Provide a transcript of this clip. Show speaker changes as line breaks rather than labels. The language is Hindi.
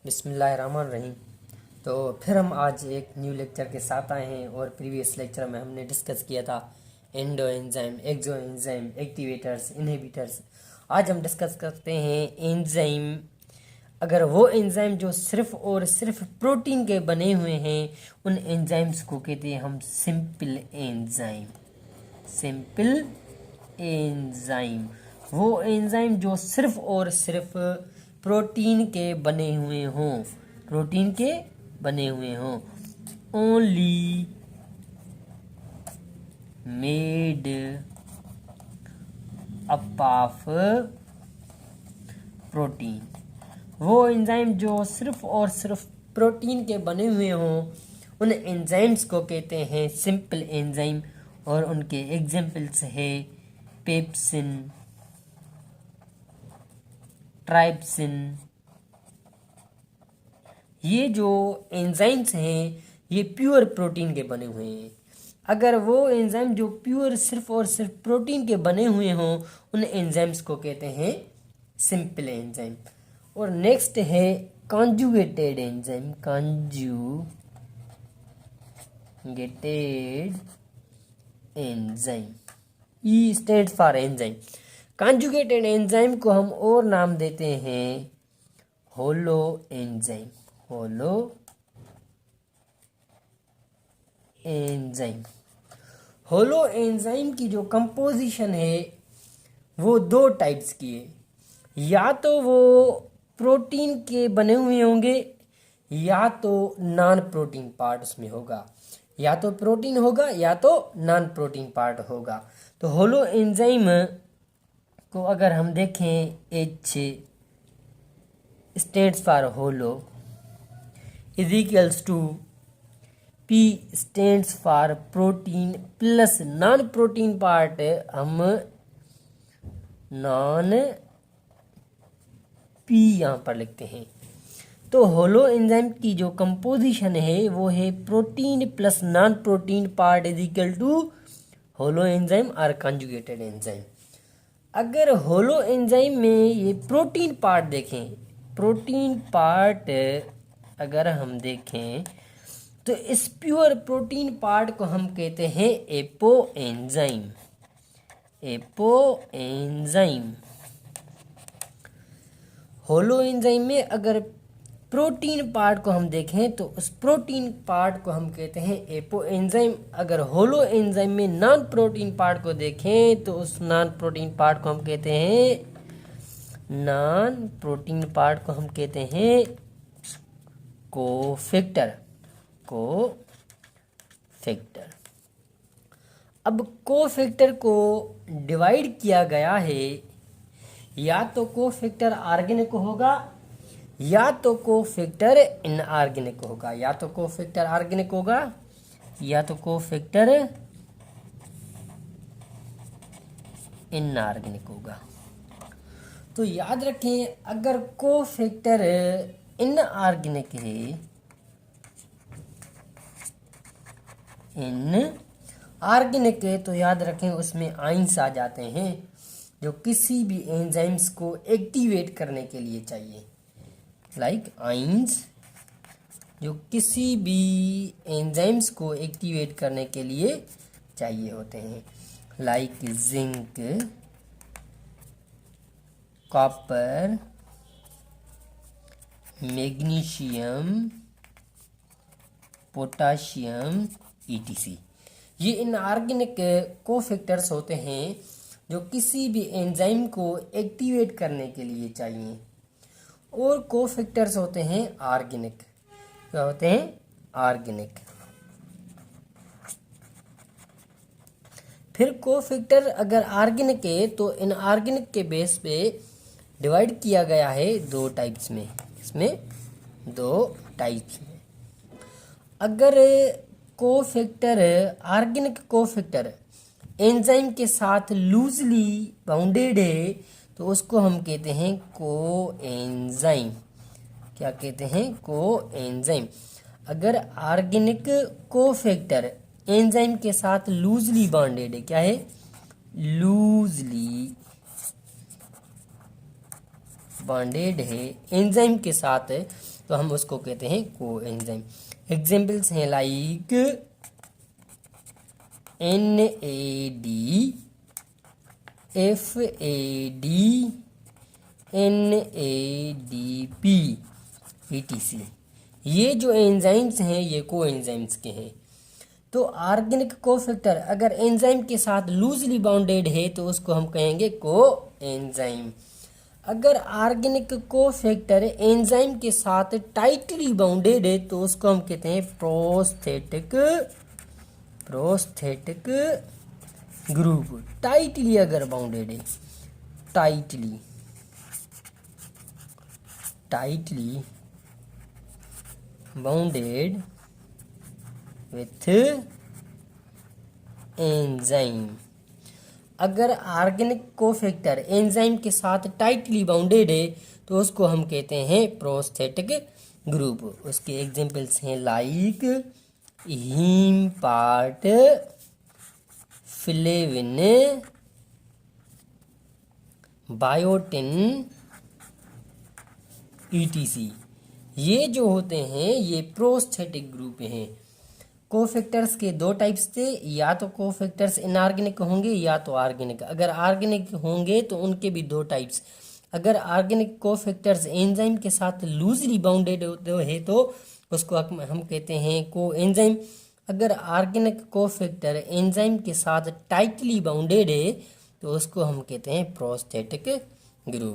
बिस्मिल्लाहिर्रहमानिर्रहीम। तो फिर हम आज एक न्यू लेक्चर के साथ आए हैं और प्रीवियस लेक्चर में हमने डिस्कस किया था एंडो एंजाइम, एक्सो एंजाइम, एक्टिवेटर्स, इनहिबिटर्स। आज हम डिस्कस करते हैं एंजाइम। अगर वो एंजाइम जो सिर्फ और सिर्फ प्रोटीन के बने हुए हैं उन एंजाइम्स को कहते हैं हम सिंपल एंजाइम। सिंपल एंजाइम वो एंजाइम जो सिर्फ और सिर्फ प्रोटीन के बने हुए हों, प्रोटीन के बने हुए हों। Only made up of protein. वो एंजाइम जो सिर्फ और सिर्फ प्रोटीन के बने हुए हों उन एंजाइम्स को कहते हैं सिंपल एंजाइम। और उनके एग्जाम्पल्स है पेप्सिन, ट्राइप्सिन। ये जो एंजाइम्स हैं ये प्योर प्रोटीन के बने हुए हैं। अगर वो एंजाइम जो प्योर सिर्फ और सिर्फ प्रोटीन के बने हुए हों उन एंजाइम्स को कहते हैं सिंपल एंजाइम। और नेक्स्ट है conjugated enzyme. Conjugated enzyme, E stand for enzyme. Conjugated enzyme को हम और नाम देते हैं holo enzyme. Holo enzyme. Holo enzyme की जो कंपोजिशन है वो दो टाइप्स की है। या तो वो प्रोटीन के बने हुए होंगे या तो नॉन प्रोटीन पार्ट उसमें होगा। या तो प्रोटीन होगा या तो नॉन प्रोटीन पार्ट होगा। तो होलो एंजाइम को अगर हम देखें, H stands for holo is equals to P stands for protein plus non protein part हम नॉन पी यहाँ पर लिखते हैं। तो होलो एंजाइम की जो कंपोजिशन है वो है protein plus non protein part is equal to holo enzyme और कॉन्जुगेटेड एंजाइम। अगर होलो एंजाइम में ये प्रोटीन पार्ट देखें, प्रोटीन पार्ट अगर हम देखें तो इस प्योर प्रोटीन पार्ट को हम कहते हैं एपो एंजाइम। Apo enzyme. होलो एंजाइम में अगर प्रोटीन पार्ट को हम देखें तो उस प्रोटीन पार्ट को हम कहते हैं एपो एंजाइम। अगर होलो एंजाइम में नॉन प्रोटीन पार्ट को देखें तो उस नॉन प्रोटीन पार्ट को हम कहते हैं नॉन प्रोटीन पार्ट को हम कहते हैं कोफैक्टर। कोफैक्टर। अब कोफैक्टर को डिवाइड किया गया है, या तो कोफैक्टर ऑर्गेनिक होगा या तो कोफैक्टर इनऑर्गेनिक होगा। या तो कोफैक्टर ऑर्गेनिक होगा या तो कोफैक्टर इनऑर्गेनिक होगा। तो याद रखें, अगर कोफैक्टर इनऑर्गेनिक है, इनऑर्गेनिक है, तो याद रखें उसमें आइंस आ जाते हैं जो किसी भी एंजाइम्स को एक्टिवेट करने के लिए चाहिए। लाइक आइंस जो किसी भी एंजाइम्स को एक्टिवेट करने के लिए चाहिए होते हैं। Like zinc, copper, magnesium, potassium, etc. ये इनऑर्गेनिक कोफैक्टर्स होते हैं जो किसी भी एंजाइम को एक्टिवेट करने के लिए चाहिए। और कोफैक्टर्स होते हैं ऑर्गेनिक। क्या होते हैं? ऑर्गेनिक। फिर कोफैक्टर अगर ऑर्गेनिक है तो इनऑर्गेनिक के बेस पे डिवाइड किया गया है दो टाइप्स में। इसमें दो टाइप्स में। अगर कोफैक्टर ऑर्गेनिक कोफैक्टर एंजाइम के साथ लूजली बाउंडेड है तो उसको हम कहते हैं कोएंजाइम। क्या कहते हैं? कोएंजाइम। अगर ऑर्गेनिक कोफैक्टर एंजाइम के साथ लूजली बाउंडेड है, क्या है? लूजली बॉन्डेड है एंजाइम के साथ तो हम उसको कहते हैं को एंजाइम। एग्जाम्पल्स हैं like NAD, FAD, NADP, ETC। ये जो एंजाइम्स हैं ये को एंजाइम्स के हैं। तो ऑर्गेनिक कोफैक्टर अगर एंजाइम के साथ लूजली बाउंडेड है तो उसको हम कहेंगे को एंजाइम। अगर ऑर्गेनिक कोफैक्टर एंजाइम के साथ टाइटली बाउंडेड है तो उसको हम कहते हैं प्रोस्थेटिक ग्रुप। टाइटली अगर बाउंडेड है, टाइटली बाउंडेड विथ एंजाइम। अगर ऑर्गेनिक कोफैक्टर एंजाइम के साथ टाइटली बाउंडेड है तो उसको हम कहते हैं प्रोस्थेटिक ग्रुप। उसके एग्जांपल्स हैं like heme part, flavin, biotin, ETC। ये जो होते हैं ये प्रोस्थेटिक ग्रुप हैं। कोफैक्टर्स के दो टाइप्स थे, या तो कोफैक्टर्स इनऑर्गेनिक होंगे या तो ऑर्गेनिक। अगर ऑर्गेनिक होंगे तो उनके भी दो टाइप्स। अगर ऑर्गेनिक कोफैक्टर्स एंजाइम के साथ लूजली बाउंडेड है तो उसको हम कहते हैं को एंजाइम। अगर ऑर्गेनिक कोफैक्टर एंजाइम के साथ टाइटली बाउंडेड है तो उसको हम कहते हैं प्रोस्थेटिक ग्रुप।